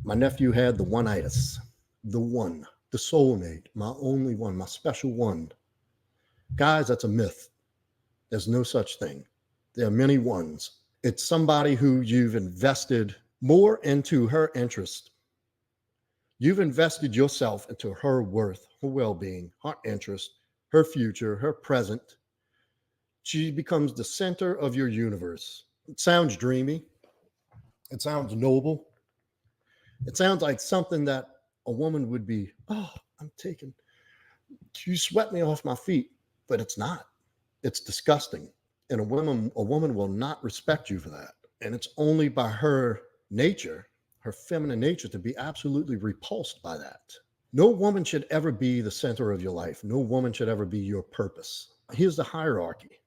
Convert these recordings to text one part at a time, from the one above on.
My nephew had the oneitis, the one, the soulmate, my only one, my special one. Guys, that's a myth. There's no such thing. There are many ones. It's somebody who you've invested more into her interest. You've invested yourself into her worth, her well-being, her interest, her future, her present. She becomes the center of your universe. It sounds dreamy. It sounds noble. It sounds like something that a woman would be, oh, I'm taking, you swept me off my feet, but it's not. It's disgusting. And a woman will not respect you for that. And it's only by her nature, her feminine nature, to be absolutely repulsed by that. No woman should ever be the center of your life. No woman should ever be your purpose. Here's the hierarchy: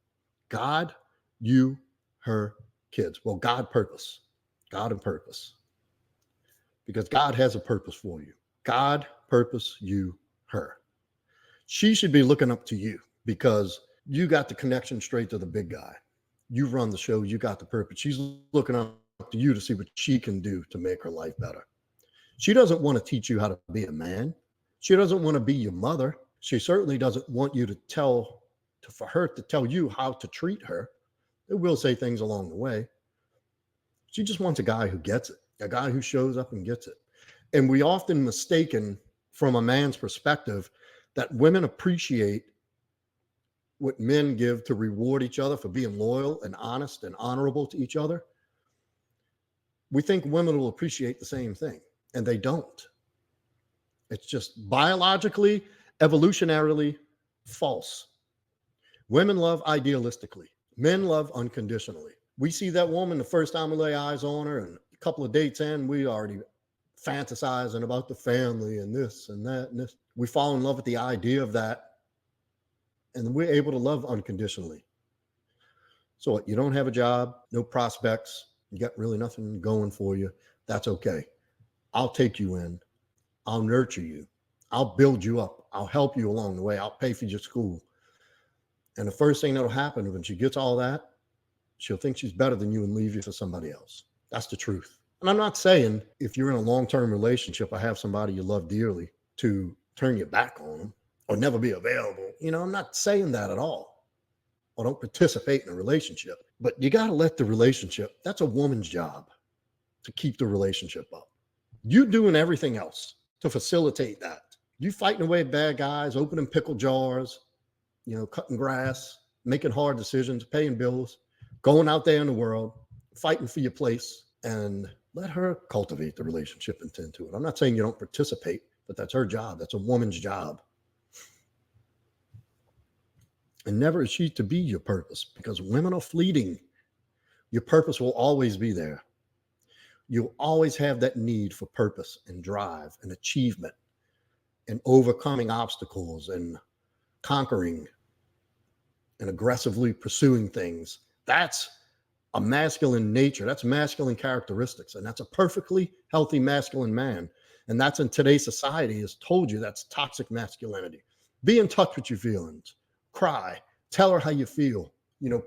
God, you, her, kids. Well, God, purpose. God and purpose. Because God has a purpose for you. God, purpose, you, her. She should be looking up to you because you got the connection straight to the big guy. You run the show. You got the purpose. She's looking up to you to see what she can do to make her life better. She doesn't want to teach you how to be a man. She doesn't want to be your mother. She certainly doesn't want you for her to tell you how to treat her. It will say things along the way. She just wants a guy who gets it, a guy who shows up and gets it. And we often mistaken from a man's perspective that women appreciate what men give to reward each other for being loyal and honest and honorable to each other. We think women will appreciate the same thing, and they don't. It's just biologically, evolutionarily false. Women love idealistically. Men love unconditionally. We see that woman the first time we lay eyes on her, and a couple of dates in, we already fantasizing about the family and this and that and this. We fall in love with the idea of that, and we're able to love unconditionally. So what, you don't have a job, no prospects, you got really nothing going for you. That's okay. I'll take you in. I'll nurture you. I'll build you up. I'll help you along the way. I'll pay for your school. And the first thing that'll happen when she gets all that, she'll think she's better than you and leave you for somebody else. That's the truth. And I'm not saying if you're in a long-term relationship or have somebody you love dearly to turn your back on them or never be available. I'm not saying that at all. Or don't participate in a relationship. But you got to let the relationship, that's a woman's job, to keep the relationship up. You doing everything else to facilitate that. You fighting away bad guys, opening pickle jars, cutting grass, making hard decisions, paying bills, going out there in the world, fighting for your place, and let her cultivate the relationship and tend to it. I'm not saying you don't participate, but that's her job. That's a woman's job. And never is she to be your purpose, because women are fleeting. Your purpose will always be there. You'll always have that need for purpose and drive and achievement and overcoming obstacles and conquering and aggressively pursuing things. That's a masculine nature. That's masculine characteristics. And that's a perfectly healthy masculine man. And that's, in today's society, has told you that's toxic masculinity. Be in touch with your feelings. Cry. Tell her how you feel.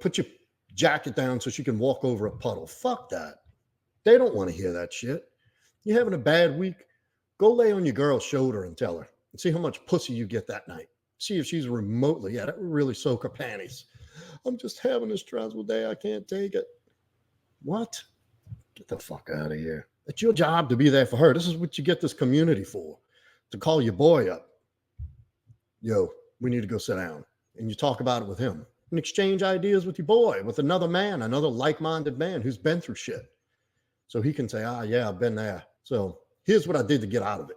Put your jacket down so she can walk over a puddle. Fuck that. They don't want to hear that shit. You're having a bad week? Go lay on your girl's shoulder and tell her, and see how much pussy you get that night. See if she's remotely, that would really soak her panties. I'm just having a stressful day. I can't take it. What? Get the fuck out of here. It's your job to be there for her. This is what you get this community for, to call your boy up. Yo, we need to go sit down. And you talk about it with him and exchange ideas with your boy, with another man, another like-minded man who's been through shit. So he can say, yeah, I've been there. So here's what I did to get out of it.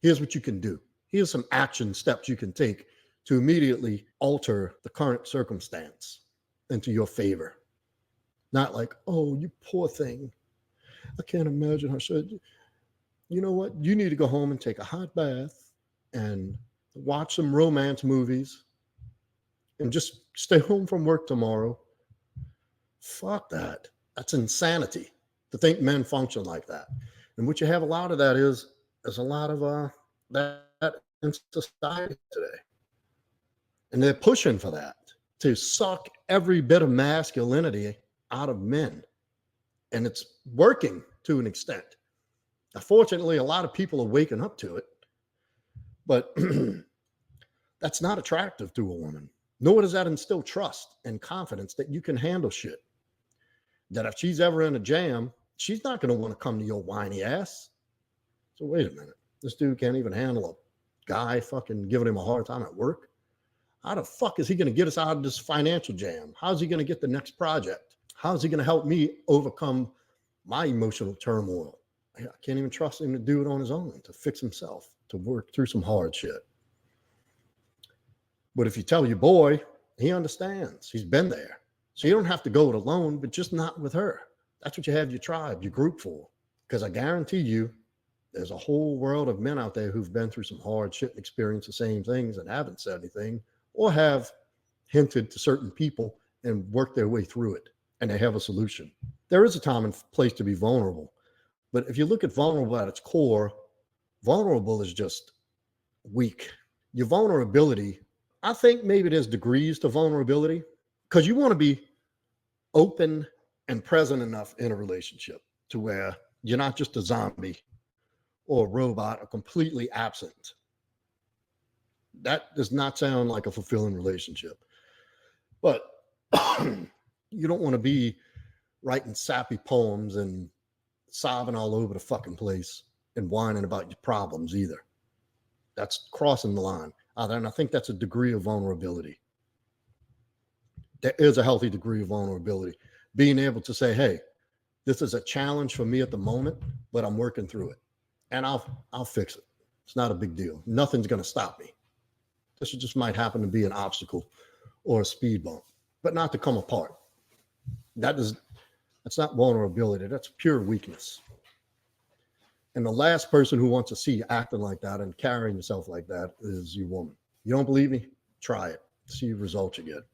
Here's what you can do. Here's some action steps you can take to immediately alter the current circumstance into your favor. Not like, oh, you poor thing. I can't imagine how should. You know what? You need to go home and take a hot bath and watch some romance movies and just stay home from work tomorrow. Fuck that. That's insanity to think men function like that. And what you have a lot of that is a lot of that in society today. And they're pushing for that, to suck every bit of masculinity out of men. And it's working to an extent. Unfortunately, a lot of people are waking up to it, but that's not attractive to a woman. Nor does that instill trust and confidence that you can handle shit. That if she's ever in a jam, she's not going to want to come to your whiny ass. So wait a minute. This dude can't even handle a guy fucking giving him a hard time at work. How the fuck is he going to get us out of this financial jam? How's he going to get the next project? How's he going to help me overcome my emotional turmoil? I can't even trust him to do it on his own, to fix himself, to work through some hard shit. But if you tell your boy, he understands. He's been there. So you don't have to go it alone, but just not with her. That's what you have your tribe, your group for. Because I guarantee you, there's a whole world of men out there who've been through some hard shit and experienced the same things and haven't said anything, or have hinted to certain people and worked their way through it, and they have a solution. There is a time and place to be vulnerable. But if you look at vulnerable at its core, vulnerable is just weak. Your vulnerability, I think maybe there's degrees to vulnerability, because you want to be open and present enough in a relationship to where you're not just a zombie or a robot or completely absent. That does not sound like a fulfilling relationship. But you don't want to be writing sappy poems and sobbing all over the fucking place and whining about your problems either. That's crossing the line. And I think that's a degree of vulnerability. There is a healthy degree of vulnerability. Being able to say, hey, this is a challenge for me at the moment, but I'm working through it. And I'll fix it. It's not a big deal. Nothing's going to stop me. This just might happen to be an obstacle or a speed bump, but not to come apart. That's not vulnerability. That's pure weakness. And the last person who wants to see you acting like that and carrying yourself like that is your woman. You don't believe me? Try it. See the results you get.